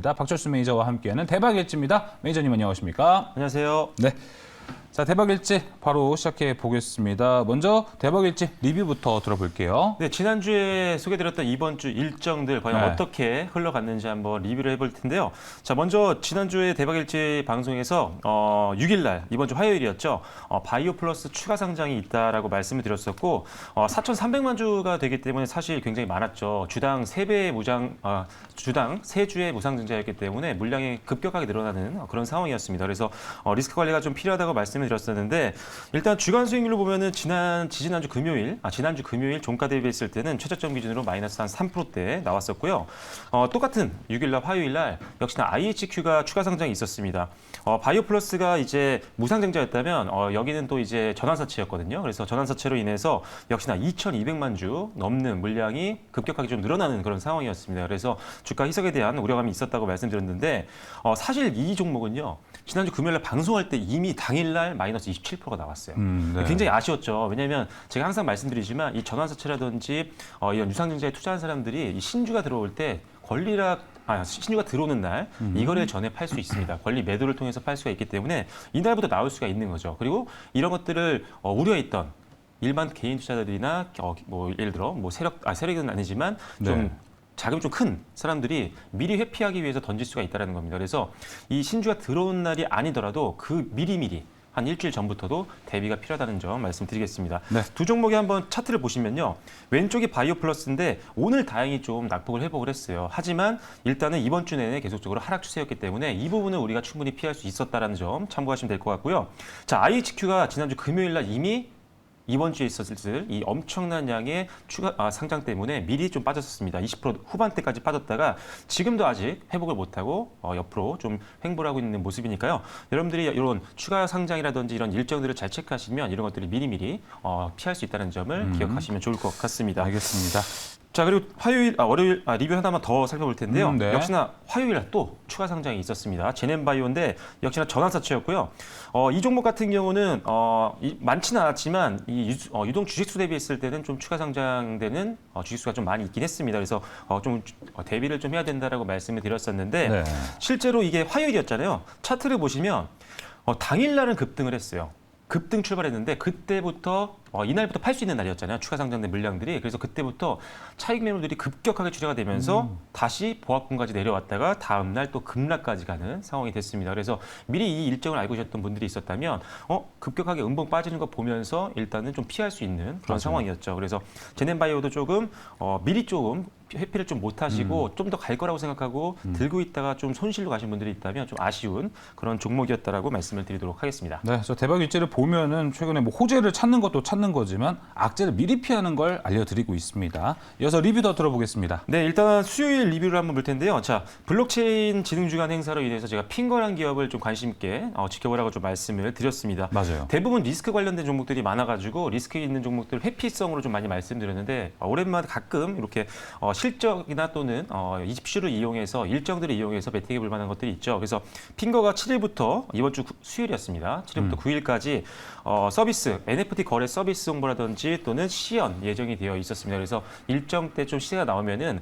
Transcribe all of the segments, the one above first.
박철수 매니저와 함께하는 대박일지입니다. 매니저님 안녕하십니까? 안녕하세요. 네. 자, 대박일지 바로 시작해 보겠습니다. 먼저 대박일지 리뷰부터 들어볼게요. 네, 지난주에 소개드렸던 이번 주 일정들 과연 네. 어떻게 흘러갔는지 한번 리뷰를 해볼 텐데요. 자, 먼저 지난주에 대박일지 방송에서 6일 날 이번 주 화요일이었죠. 바이오 플러스 추가 상장이 있다라고 말씀을 드렸었고 4,300만 주가 되기 때문에 사실 굉장히 많았죠. 주당 3배의 주당 3주의 무상 증자였기 때문에 물량이 급격하게 늘어나는 그런 상황이었습니다. 그래서 리스크 관리가 좀 필요하다고 말씀을 드렸었는데 일단 주간 수익률로 보면은 지난주 금요일 종가 대비했을 때는 최저점 기준으로 마이너스 한 3%대 나왔었고요. 똑같은 6일 날 화요일 날 역시나 IHQ가 추가 상장이 있었습니다. 바이오 플러스가 이제 무상 증자였다면 여기는 또 이제 전환사채였거든요. 그래서 전환사채로 인해서 역시나 2,200만 주 넘는 물량이 급격하게 좀 늘어나는 그런 상황이었습니다. 그래서 주가 희석에 대한 우려감이 있었다고 말씀드렸는데 사실 이 종목은요. 지난주 금요일 날 방송할 때 이미 당일날 마이너스 27%가 나왔어요. 네. 굉장히 아쉬웠죠. 왜냐하면 제가 항상 말씀드리지만 이 전환사채라든지 이런 유상증자에 투자한 사람들이 이 신주가 들어올 때 신주가 들어오는 날 이 거래일 전에 팔 수 있습니다. 권리 매도를 통해서 팔 수가 있기 때문에 이날부터 나올 수가 있는 거죠. 그리고 이런 것들을 우려했던 일반 개인 투자자들이나 예를 들어 세력은 아니지만 좀 네. 자금이 좀 큰 사람들이 미리 회피하기 위해서 던질 수가 있다는 겁니다. 그래서 이 신주가 들어온 날이 아니더라도 그 미리 한 일주일 전부터도 대비가 필요하다는 점 말씀드리겠습니다. 네. 두 종목의 한번 차트를 보시면요. 왼쪽이 바이오 플러스인데 오늘 다행히 좀 낙폭을 회복을 했어요. 하지만 일단은 이번 주 내내 계속적으로 하락 추세였기 때문에 이 부분을 우리가 충분히 피할 수 있었다는 점 참고하시면 될 것 같고요. 자, IHQ가 지난주 금요일 날 이미 이번 주에 있었을 이 엄청난 양의 추가 상장 때문에 미리 좀 빠졌었습니다. 20% 후반대까지 빠졌다가 지금도 아직 회복을 못하고 옆으로 좀 횡보를 하고 있는 모습이니까요. 여러분들이 이런 추가 상장이라든지 이런 일정들을 잘 체크하시면 이런 것들이 미리미리 피할 수 있다는 점을 기억하시면 좋을 것 같습니다. 알겠습니다. 자, 그리고 월요일 리뷰 하나만 더 살펴볼 텐데요. 네. 역시나 화요일에 또 추가 상장이 있었습니다. 제넨바이오인데 역시나 전환사채였고요. 이 종목 같은 경우는 많지는 않았지만 유동 주식수 대비했을 때는 좀 추가 상장되는 주식수가 좀 많이 있긴 했습니다. 그래서 좀 대비를 좀 해야 된다라고 말씀을 드렸었는데 네. 실제로 이게 화요일이었잖아요. 차트를 보시면 당일날은 급등을 했어요. 급등 출발했는데 그때부터 이날부터 팔 수 있는 날이었잖아요. 추가 상장된 물량들이. 그래서 그때부터 차익 매물들이 급격하게 출하가 되면서 다시 보합권까지 내려왔다가 다음 날 또 급락까지 가는 상황이 됐습니다. 그래서 미리 이 일정을 알고 계셨던 분들이 있었다면 급격하게 음봉 빠지는 거 보면서 일단은 좀 피할 수 있는 그런 맞아요. 상황이었죠. 그래서 제넨바이오도 조금 미리 조금 회피를 좀 못하시고 좀 더 갈 거라고 생각하고 들고 있다가 좀 손실로 가신 분들이 있다면 좀 아쉬운 그런 종목이었다라고 말씀을 드리도록 하겠습니다. 네, 저 대박일지를 보면은 최근에 뭐 호재를 찾는 것도 찾는 거지만 악재를 미리 피하는 걸 알려드리고 있습니다. 이어서 리뷰 더 들어보겠습니다. 네, 일단 수요일 리뷰를 한번 볼 텐데요. 자, 블록체인 지능주간 행사로 인해서 제가 핑거란 기업을 좀 관심 있게 지켜보라고 좀 말씀을 드렸습니다. 맞아요. 대부분 리스크 관련된 종목들이 많아가지고 리스크 있는 종목들 회피성으로 좀 많이 말씀드렸는데 오랜만에 가끔 이렇게 실적이나 또는 이집슈를 이용해서 일정들을 이용해서 베팅해 볼 만한 것들이 있죠. 그래서 핑거가 7일부터 이번 주 수요일이었습니다. 7일부터 9일까지 서비스, NFT 거래 서비스 홍보라든지 또는 시연 예정이 되어 있었습니다. 그래서 일정 때 좀 시세가 나오면은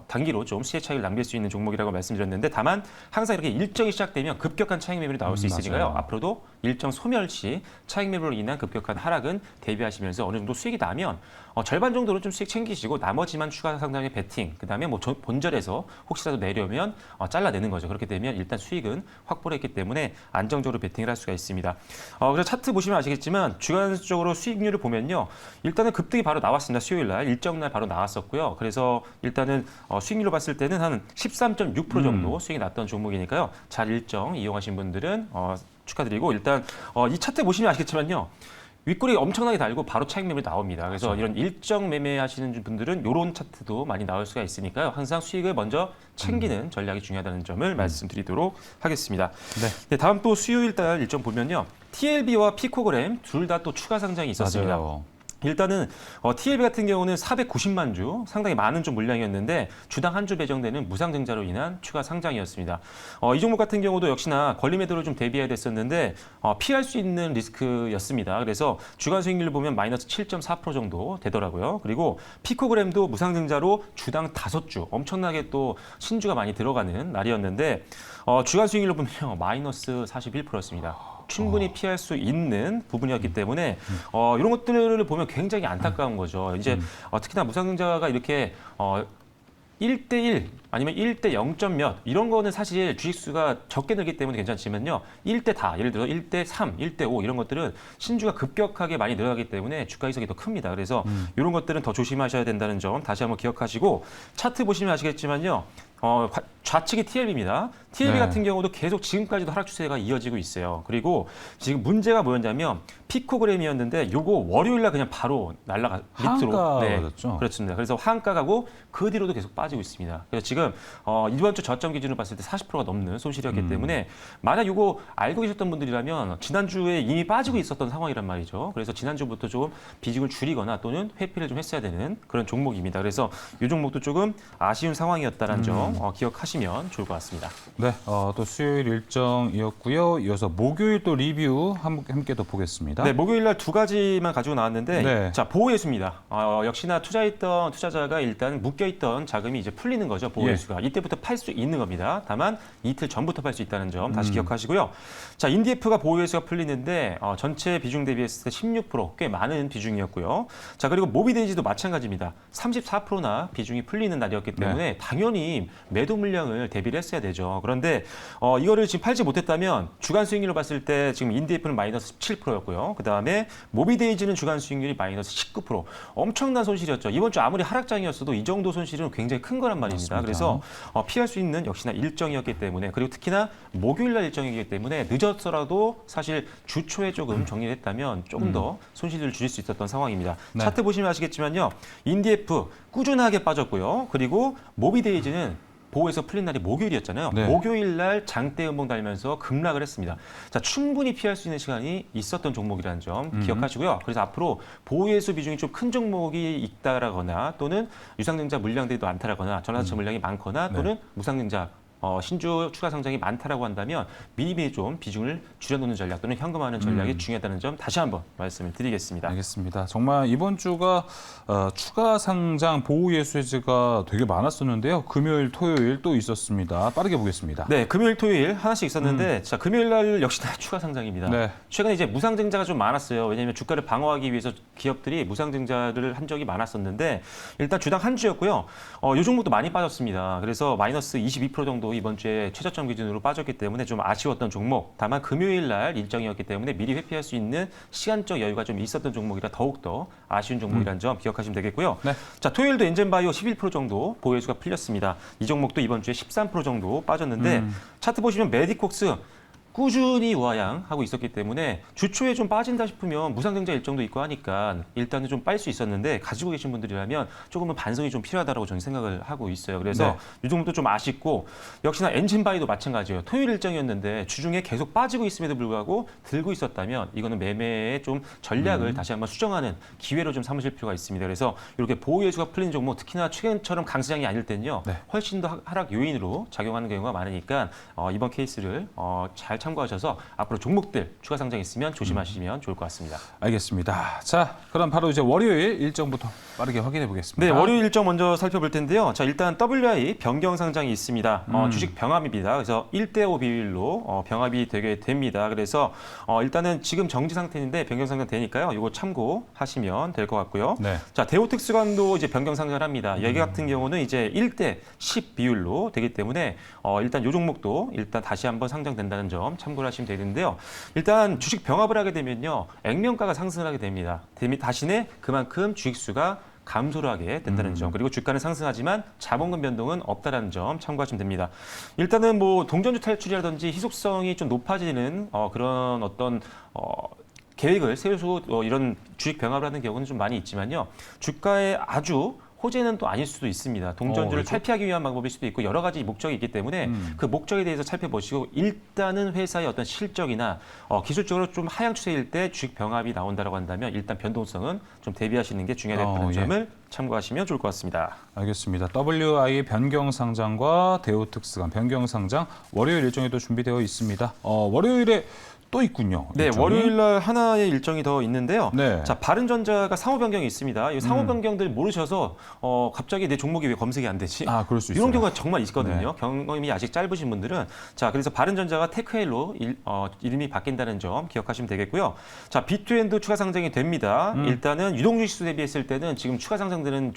단기로 좀 시세 차익을 남길 수 있는 종목이라고 말씀드렸는데 다만 항상 이렇게 일정이 시작되면 급격한 차익 매물이 나올 수 있으니까요. 맞아요. 앞으로도 일정 소멸 시 차익 매물로 인한 급격한 하락은 대비하시면서 어느 정도 수익이 나면 절반 정도는 좀 수익 챙기시고 나머지만 추가 상장의 베팅, 그다음에 뭐 본절에서 혹시라도 내려면 잘라내는 거죠. 그렇게 되면 일단 수익은 확보를 했기 때문에 안정적으로 베팅을 할 수가 있습니다. 그래서 차트 보시면 아시겠지만 주간적으로 수익률을 보면요. 일단은 급등이 바로 나왔습니다. 수요일 날 일정 날 바로 나왔었고요. 그래서 일단은 수익률로 봤을 때는 한 13.6% 정도 수익이 났던 종목이니까요. 잘 일정 이용하신 분들은 축하드리고 일단 이 차트 보시면 아시겠지만요. 윗꼬리 엄청나게 달고 바로 차익 매물이 나옵니다. 그래서 맞아요. 이런 일정 매매하시는 분들은 이런 차트도 많이 나올 수가 있으니까요. 항상 수익을 먼저 챙기는 전략이 중요하다는 점을 말씀드리도록 하겠습니다. 네, 다음 또 수요일 날 일정 보면요. TLB와 피코그램 둘 다 또 추가 상장이 있었습니다. 맞아요. 일단은 TLB 같은 경우는 490만 주, 상당히 많은 좀 물량이었는데 주당 한 주 배정되는 무상증자로 인한 추가 상장이었습니다. 이 종목 같은 경우도 역시나 권리 매도를 좀 대비해야 됐었는데 피할 수 있는 리스크였습니다. 그래서 주간 수익률을 보면 마이너스 7.4% 정도 되더라고요. 그리고 피코그램도 무상증자로 주당 5주, 엄청나게 또 신주가 많이 들어가는 날이었는데 주간 수익률로 보면 마이너스 41%였습니다. 충분히 피할 수 있는 부분이었기 때문에 이런 것들을 보면 굉장히 안타까운 거죠. 이제 특히나 무상증자가 이렇게 1대1 아니면 1대 0점 몇 이런 거는 사실 주식수가 적게 늘기 때문에 괜찮지만요. 1대 다 예를 들어 1대 3, 1대 5 이런 것들은 신주가 급격하게 많이 늘어나기 때문에 주가 이석이 더 큽니다. 그래서 이런 것들은 더 조심하셔야 된다는 점 다시 한번 기억하시고 차트 보시면 아시겠지만요. 좌측이 TLB입니다. TLB 네. 같은 경우도 계속 지금까지도 하락 추세가 이어지고 있어요. 그리고 지금 문제가 뭐였냐면 피코그램이었는데 요거 월요일 날 그냥 바로 날라가 밑으로 하한가였죠? 그렇습니다. 그래서 하한가 가고 그 뒤로도 계속 빠지고 있습니다. 그래서 지금 이번 주 저점 기준으로 봤을 때 40%가 넘는 손실이었기 때문에 만약 요거 알고 계셨던 분들이라면 지난주에 이미 빠지고 있었던 상황이란 말이죠. 그래서 지난주부터 좀 비중을 줄이거나 또는 회피를 좀 했어야 되는 그런 종목입니다. 그래서 이 종목도 조금 아쉬운 상황이었다는 점 기억하시면 좋을 것 같습니다. 네, 또 수요일 일정이었고요. 이어서 목요일 또 리뷰 함께 또 보겠습니다. 네, 목요일 날 두 가지만 가지고 나왔는데 네. 자, 보호예수입니다. 역시나 투자했던 투자자가 일단 묶여있던 자금이 이제 풀리는 거죠. 보호예수가. 이때부터 팔 수 있는 겁니다. 다만 이틀 전부터 팔 수 있다는 점 다시 기억하시고요. 자, 인디에프가 보호예수가 풀리는데 전체 비중 대비했을 때 16%꽤 많은 비중이었고요. 자, 그리고 모비데이지도 마찬가지입니다. 34%나 비중이 풀리는 날이었기 때문에 당연히 매도 물량을 대비를 했어야 되죠. 그런데 이거를 지금 팔지 못했다면 주간 수익률로 봤을 때 지금 인디에프는 마이너스 17%였고요. 그다음에 모비데이지는 주간 수익률이 마이너스 19%. 엄청난 손실이었죠. 이번 주 아무리 하락장이었어도 이 정도 손실은 굉장히 큰 거란 말입니다. 맞습니다. 그래서 피할 수 있는 역시나 일정이었기 때문에 그리고 특히나 목요일 날 일정이기 때문에 늦었더라도 사실 주 초에 조금 정리를 했다면 조금 더 손실을 줄일 수 있었던 상황입니다. 네. 차트 보시면 아시겠지만요. 인디에프 꾸준하게 빠졌고요. 그리고 모비데이지는 보호에서 풀린 날이 목요일이었잖아요. 네. 목요일 날 장대 음봉 달면서 급락을 했습니다. 자, 충분히 피할 수 있는 시간이 있었던 종목이라는 점 기억하시고요. 그래서 앞으로 보호예수 비중이 좀 큰 종목이 있다라거나 또는 유상증자 물량들이 많다라거나 전화자체 물량이 많거나 또는 무상증자 신주 추가 상장이 많다라고 한다면 미리미리 좀 비중을 줄여놓는 전략 또는 현금화하는 전략이 중요하다는 점 다시 한번 말씀을 드리겠습니다. 알겠습니다. 정말 이번 주가 추가 상장 보호 예수 해지가 되게 많았었는데요. 금요일, 토요일 또 있었습니다. 빠르게 보겠습니다. 네, 금요일, 토요일 하나씩 있었는데 자, 금요일 날 역시나 추가 상장입니다. 네. 최근에 이제 무상증자가 좀 많았어요. 왜냐하면 주가를 방어하기 위해서 기업들이 무상증자를 한 적이 많았었는데 일단 주당 한 주였고요. 이 종목도 많이 빠졌습니다. 그래서 마이너스 22% 정도 이번 주에 최저점 기준으로 빠졌기 때문에 좀 아쉬웠던 종목. 다만 금요일 날 일정이었기 때문에 미리 회피할 수 있는 시간적 여유가 좀 있었던 종목이라 더욱더 아쉬운 종목이라는 점 기억하시면 되겠고요. 네. 자, 토요일도 엔젠바이오 11% 정도 보유수가 풀렸습니다. 이 종목도 이번 주에 13% 정도 빠졌는데 차트 보시면 메디콕스 꾸준히 우하향하고 있었기 때문에 주초에 좀 빠진다 싶으면 무상증자 일정도 있고 하니까 일단은 좀 빨 수 있었는데 가지고 계신 분들이라면 조금은 반성이 좀 필요하다고 저는 생각을 하고 있어요. 그래서 네. 이 정도 좀 아쉽고 역시나 엔진바이도 마찬가지예요. 토요일 일정이었는데 주중에 계속 빠지고 있음에도 불구하고 들고 있었다면 이거는 매매의 좀 전략을 다시 한번 수정하는 기회로 좀 삼으실 필요가 있습니다. 그래서 이렇게 보호예수가 풀린 종목 특히나 최근처럼 강세장이 아닐 때는요. 네. 훨씬 더 하락 요인으로 작용하는 경우가 많으니까 이번 케이스를 잘 참고하셔서 앞으로 종목들 추가 상장 있으면 조심하시면 좋을 것 같습니다. 알겠습니다. 자, 그럼 바로 이제 월요일 일정부터 빠르게 확인해 보겠습니다. 네, 월요일 일정 먼저 살펴볼 텐데요. 자, 일단 WI 변경 상장이 있습니다. 주식 병합입니다. 그래서 1대5 비율로 병합이 되게 됩니다. 그래서 일단은 지금 정지 상태인데 변경 상장 되니까요. 이거 참고하시면 될 것 같고요. 네. 자, 대우특수관도 이제 변경 상장을 합니다. 여기 같은 경우는 이제 1대10 비율로 되기 때문에 일단 이 종목도 일단 다시 한번 상장된다는 점 참고를 하시면 되는데요. 일단 주식 병합을 하게 되면요. 액면가가 상승을 하게 됩니다. 대신에 그만큼 주식수가 감소를 하게 된다는 점. 그리고 주가는 상승하지만 자본금 변동은 없다는 점 참고하시면 됩니다. 일단은 뭐 동전주 탈출이라든지 희소성이 좀 높아지는 그런 어떤 계획을 세우고 이런 주식 병합을 하는 경우는 좀 많이 있지만요. 주가에 아주 호재는 또 아닐 수도 있습니다. 동전주를 그렇죠? 탈피하기 위한 방법일 수도 있고 여러 가지 목적이 있기 때문에 그 목적에 대해서 살펴보시고 일단은 회사의 어떤 실적이나 기술적으로 좀 하향 추세일 때 주식 병합이 나온다고 한다면 일단 변동성은 좀 대비하시는 게 중요하다는 예. 점을 참고하시면 좋을 것 같습니다. 알겠습니다. WI 변경 상장과 대우특수 간 변경 상장 월요일 일정이 또 준비되어 있습니다. 월요일에 또 있군요. 네, 일정이. 월요일 날 하나의 일정이 더 있는데요. 네. 자, 바른전자가 상호 변경이 있습니다. 이 상호 변경들 모르셔서 갑자기 내 종목이 왜 검색이 안 되지? 그럴 수 있어요. 이런 경우가 정말 있거든요. 네. 경험이 아직 짧으신 분들은 자, 그래서 바른전자가 테크헬로 이름이 바뀐다는 점 기억하시면 되겠고요. 자, B2N도 추가 상장이 됩니다. 일단은 유동주식수 대비했을 때는 지금 추가 상장되는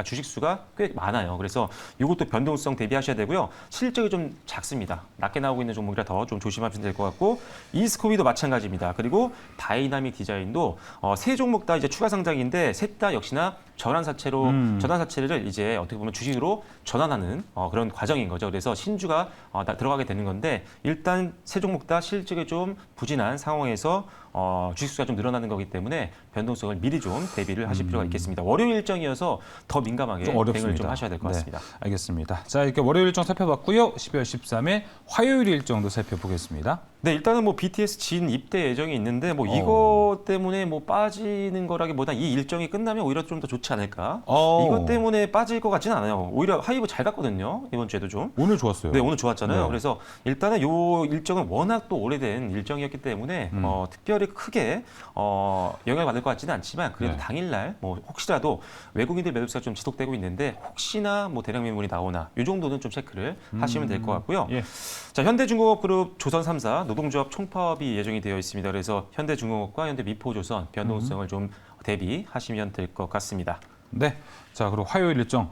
주식수가 꽤 많아요. 그래서 이것도 변동성 대비하셔야 되고요. 실적이 좀 작습니다. 낮게 나오고 있는 종목이라 더 좀 조심하시면 될 것 같고 이스코비도 마찬가지입니다. 그리고 다이나믹 디자인도 세 종목 다 이제 추가 상장인데 셋 다 역시나 전환 사채를 이제 어떻게 보면 주식으로 전환하는 그런 과정인 거죠. 그래서 신주가 들어가게 되는 건데 일단 세 종목 다 실적이 좀 부진한 상황에서 주식수가 좀 늘어나는 거기 때문에 변동성을 미리 좀 대비를 하실 필요가 있겠습니다. 월요일 일정이어서 더 민감하게 좀 대응을 어렵습니다. 좀 하셔야 될 것 같습니다. 네, 알겠습니다. 자, 이렇게 월요일 일정 살펴봤고요. 12월 13일 화요일 일정도 살펴보겠습니다. 네, 일단은 뭐 BTS 진 입대 예정이 있는데 뭐 이거 때문에 뭐 빠지는 거라기보다 이 일정이 끝나면 오히려 좀 더 좋지 않을까? 이것 때문에 빠질 것 같지는 않아요. 오히려 하이브 잘 갔거든요. 이번 주에도 좀. 오늘 좋았어요. 네, 오늘 좋았잖아요. 네. 그래서 일단은 요 일정은 워낙 또 오래된 일정이었기 때문에 특별히 크게 영향을 받을 것 같지는 않지만 그래도 네. 당일날 뭐 혹시라도 외국인들 매도세가 좀 지속되고 있는데 혹시나 뭐 대량 매물이 나오나 이 정도는 좀 체크를 하시면 될 것 같고요. 예. 자, 현대중공업그룹 조선 3사 노동조합 총파업이 예정이 되어 있습니다. 그래서 현대중공업과 현대미포조선 변동성을 좀 대비하시면 될 것 같습니다. 네. 자, 그리고 화요일 일정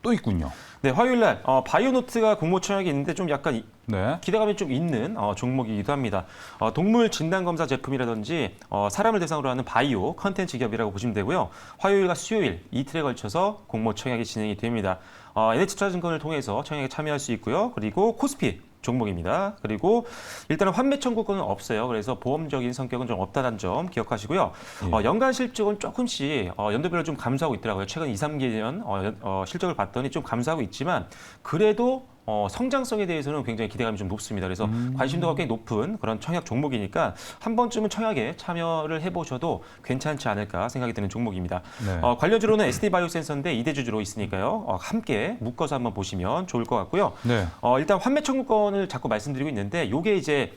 또 있군요. 네, 화요일 날 바이오노트가 공모 청약이 있는데 좀 약간 네. 기대감이 좀 있는 종목이기도 합니다. 동물 진단검사 제품이라든지 사람을 대상으로 하는 바이오 컨텐츠 기업이라고 보시면 되고요. 화요일과 수요일 이틀에 걸쳐서 공모 청약이 진행이 됩니다. NH투자증권을 통해서 청약에 참여할 수 있고요. 그리고 코스피 종목입니다. 그리고 일단은 환매 청구권은 없어요. 그래서 보험적인 성격은 좀 없다는 점 기억하시고요. 예. 연간 실적은 조금씩 연도별로 좀 감소하고 있더라고요. 최근 2, 3개년 실적을 봤더니 좀 감소하고 있지만 그래도 성장성에 대해서는 굉장히 기대감이 좀 높습니다. 그래서 관심도가 꽤 높은 그런 청약 종목이니까 한 번쯤은 청약에 참여를 해보셔도 괜찮지 않을까 생각이 드는 종목입니다. 네. 관련주로는 SD바이오센서인데 이대주주로 있으니까요. 함께 묶어서 한번 보시면 좋을 것 같고요. 네. 일단 환매 청구권을 자꾸 말씀드리고 있는데 이게 이제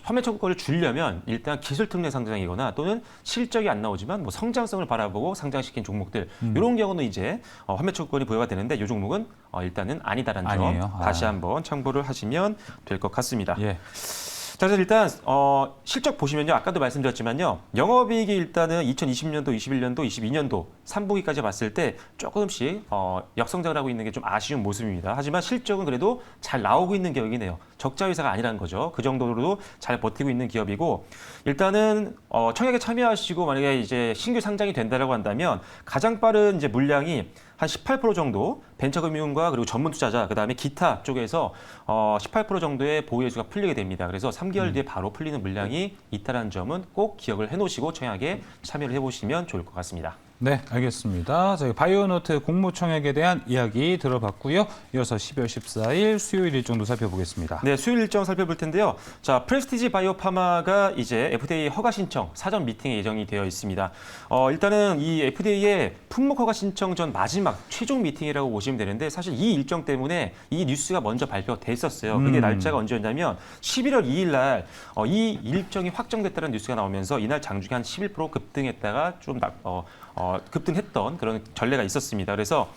판매 청구권을 주려면 일단 기술 특례 상장이거나 또는 실적이 안 나오지만 뭐 성장성을 바라보고 상장시킨 종목들 이런 경우는 이제 판매 청구권이 부여가 되는데 이 종목은 일단은 아니다라는 점 아니에요. 다시 한번 참고를 하시면 될 것 같습니다. 예. 자, 그래서 일단 실적 보시면요. 아까도 말씀드렸지만요. 영업이익이 일단은 2020년도, 21년도, 22년도 3분기까지 봤을 때 조금씩 역성장을 하고 있는 게 좀 아쉬운 모습입니다. 하지만 실적은 그래도 잘 나오고 있는 기업이네요. 적자 회사가 아니라는 거죠. 그 정도로도 잘 버티고 있는 기업이고 일단은 청약에 참여하시고 만약에 이제 신규 상장이 된다라고 한다면 가장 빠른 이제 물량이 한 18% 정도 벤처금융과 그리고 전문 투자자 그다음에 기타 쪽에서 18% 정도의 보유예수가 풀리게 됩니다. 그래서 3개월 뒤에 바로 풀리는 물량이 있다는 점은 꼭 기억을 해놓으시고 청약에 참여를 해보시면 좋을 것 같습니다. 네, 알겠습니다. 저희 바이오노트 공모 청약에 대한 이야기 들어봤고요. 이어서 12월 14일 수요일 일정도 살펴보겠습니다. 네, 수요일 일정 살펴볼 텐데요. 자, 프레스티지 바이오파마가 이제 FDA 허가 신청 사전 미팅이 예정이 되어 있습니다. 일단은 이 FDA의 품목 허가 신청 전 마지막 최종 미팅이라고 보시면 되는데 사실 이 일정 때문에 이 뉴스가 먼저 발표됐었어요. 그게 날짜가 언제였냐면 11월 2일 날 이 일정이 확정됐다는 뉴스가 나오면서 이날 장중에 한 11% 급등했다가 좀 급등했던 그런 전례가 있었습니다. 그래서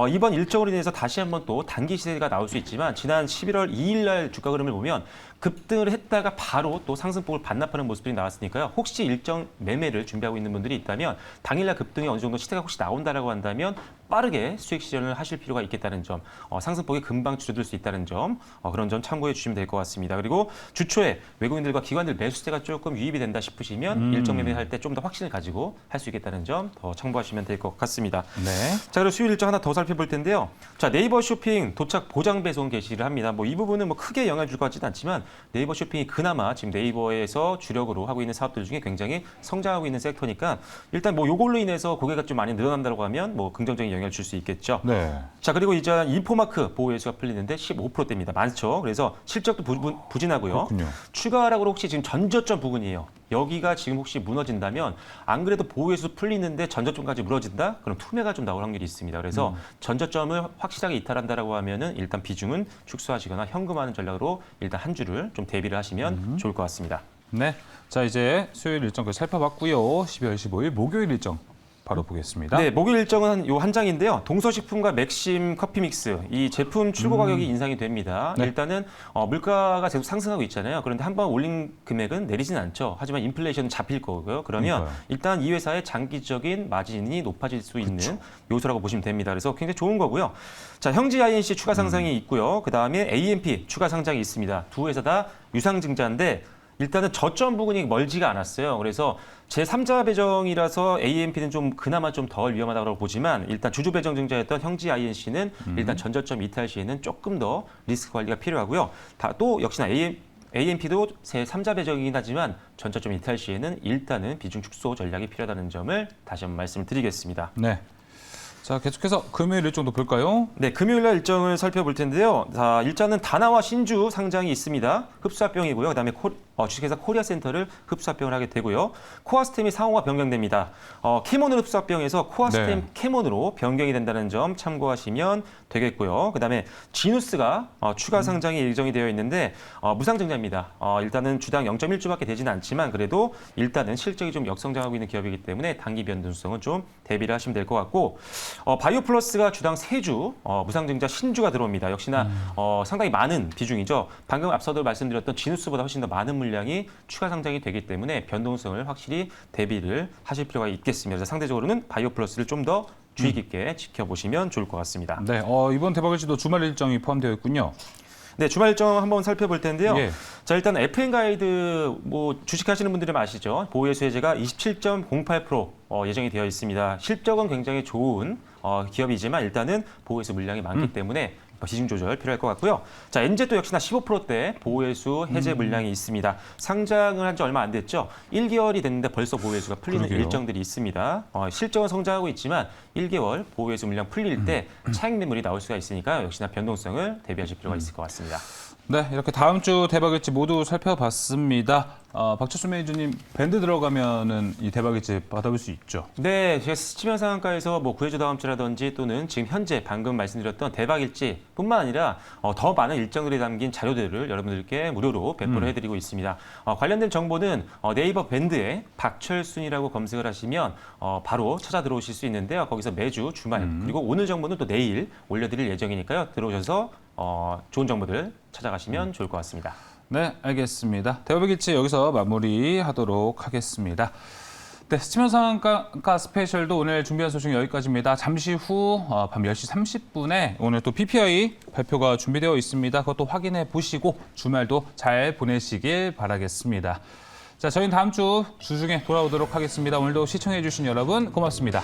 이번 일정으로 인해서 다시 한번 또 단기 시세가 나올 수 있지만 지난 11월 2일 날 주가 흐름을 보면 급등을 했다가 바로 또 상승폭을 반납하는 모습들이 나왔으니까요. 혹시 일정 매매를 준비하고 있는 분들이 있다면 당일날 급등이 어느 정도 시세가 혹시 나온다라고 한다면 빠르게 수익 실현을 하실 필요가 있겠다는 점, 상승폭이 금방 줄어들 수 있다는 점, 그런 점 참고해 주시면 될 것 같습니다. 그리고 주초에 외국인들과 기관들 매수세가 조금 유입이 된다 싶으시면 일정 매매할 때 좀 더 확신을 가지고 할 수 있겠다는 점 더 참고하시면 될 것 같습니다. 네. 자, 그리고 수요일 일정 하나 더 살펴볼 텐데요. 자, 네이버 쇼핑 도착 보장 배송 게시를 합니다. 뭐 이 부분은 뭐 크게 영향을 줄 것 같지는 않지만 네이버 쇼핑이 그나마 지금 네이버에서 주력으로 하고 있는 사업들 중에 굉장히 성장하고 있는 섹터니까 일단 뭐 요걸로 인해서 고객가 좀 많이 늘어난다고 하면 뭐 긍정적인 영향을 줄 수 있겠죠. 네. 자, 그리고 이제 인포마크 보호 예수가 풀리는데 15%대입니다. 많죠. 그래서 실적도 부진하고요. 그렇군요. 추가 하락으로 혹시 지금 전저점 부분이에요. 여기가 지금 혹시 무너진다면 안 그래도 보호 예수 풀리는데 전저점까지 무너진다? 그럼 투매가 좀 나올 확률이 있습니다. 그래서 전저점을 확실하게 이탈한다라고 하면은 일단 비중은 축소하시거나 현금화하는 전략으로 일단 한 주를 좀 대비를 하시면 좋을 것 같습니다. 네. 자, 이제 수요일 일정까지 살펴봤고요. 12월 15일 목요일 일정 바로 보겠습니다. 네, 목요일 일정은 요 한 장인데요. 동서식품과 맥심 커피 믹스 이 제품 출고 가격이 인상이 됩니다. 네. 일단은 물가가 계속 상승하고 있잖아요. 그런데 한 번 올린 금액은 내리진 않죠. 하지만 인플레이션은 잡힐 거고요. 그러면 그러니까요. 일단 이 회사의 장기적인 마진이 높아질 수 있는 요소라고 보시면 됩니다. 그래서 굉장히 좋은 거고요. 자, 형지 INC 추가 상승이 있고요. 그다음에 AMP 추가 상장이 있습니다. 두 회사 다 유상증자인데 일단은 저점 부분이 멀지가 않았어요. 그래서 제3자 배정이라서 AMP는 좀 그나마 좀 덜 위험하다고 보지만 일단 주주 배정 증자였던 형지 INC는 일단 전저점 이탈 시에는 조금 더 리스크 관리가 필요하고요. 또 역시나 AMP도 제3자 배정이긴 하지만 전저점 이탈 시에는 일단은 비중 축소 전략이 필요하다는 점을 다시 한번 말씀을 드리겠습니다. 네. 자, 계속해서 금요일 일정도 볼까요? 네, 금요일 날 일정을 살펴볼 텐데요. 자, 일단은 다나와 신주 상장이 있습니다. 흡수합병이고요. 그다음에 주식회사 코리아센터를 흡수합병을 하게 되고요. 코아스템이 상호가 변경됩니다. 캐몬으로 흡수합병에서 코아스템 네. 캐몬으로 변경이 된다는 점 참고하시면 되겠고요. 그다음에 지누스가 추가 상장이 예정이 되어 있는데 무상증자입니다. 일단은 주당 0.1주밖에 되지는 않지만 그래도 일단은 실적이 좀 역성장하고 있는 기업이기 때문에 단기 변동성은 좀 대비를 하시면 될 것 같고 바이오플러스가 주당 3주 무상증자 신주가 들어옵니다. 역시나 상당히 많은 비중이죠. 방금 앞서도 말씀드렸던 지누스보다 훨씬 더 많은 물량이 추가 상장이 되기 때문에 변동성을 확실히 대비를 하실 필요가 있겠습니다. 그래서 상대적으로는 바이오플러스를 좀 더 주의 깊게 지켜보시면 좋을 것 같습니다. 네. 이번 대박일지도 주말 일정이 포함되어 있군요. 네, 주말 일정 한번 살펴볼 텐데요. 예. 자, 일단 FN 가이드 주식하시는 분들은 아시죠? 보호예수 해제가 27.08% 예정이 되어 있습니다. 실적은 굉장히 좋은 기업이지만 일단은 보호예수 물량이 많기 때문에 비중 조절 필요할 것 같고요. 자, 엔제도 역시나 15%대 보호예수 해제 물량이 있습니다. 상장을 한 지 얼마 안 됐죠. 1개월이 됐는데 벌써 보호예수가 풀리는 그러게요. 일정들이 있습니다. 실적은 성장하고 있지만 1개월 보호예수 물량 풀릴 때 차익 매물이 나올 수가 있으니까 역시나 변동성을 대비하실 필요가 있을 것 같습니다. 네, 이렇게 다음 주 대박일지 모두 살펴봤습니다. 박철수 매니저님, 밴드 들어가면은 이 대박일지 받아볼 수 있죠? 네, 제가 스치면 상한가에서 구해줘 다음 주라든지 또는 지금 현재 방금 말씀드렸던 대박일지뿐만 아니라 더 많은 일정들이 담긴 자료들을 여러분들께 무료로 배포를 해드리고 있습니다. 관련된 정보는 네이버 밴드에 박철순이라고 검색을 하시면 바로 찾아 들어오실 수 있는데요. 거기서 매주 주말 그리고 오늘 정보는 또 내일 올려드릴 예정이니까요. 들어오셔서 좋은 정보들 찾아가시면 좋을 것 같습니다. 네, 알겠습니다. 대박일지 여기서 마무리하도록 하겠습니다. 네, 스치면 상한가 스페셜도 오늘 준비한 소식 여기까지입니다. 잠시 후 밤 10시 30분에 오늘 또 PPI 발표가 준비되어 있습니다. 그것도 확인해 보시고 주말도 잘 보내시길 바라겠습니다. 자, 저희는 다음 주 주중에 돌아오도록 하겠습니다. 오늘도 시청해 주신 여러분 고맙습니다.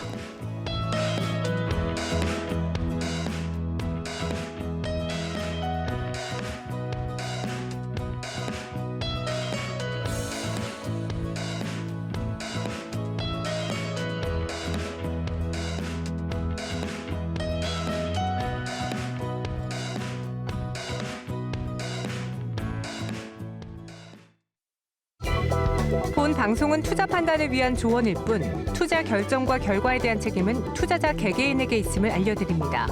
본 방송은 투자 판단을 위한 조언일 뿐 투자 결정과 결과에 대한 책임은 투자자 개개인에게 있음을 알려드립니다.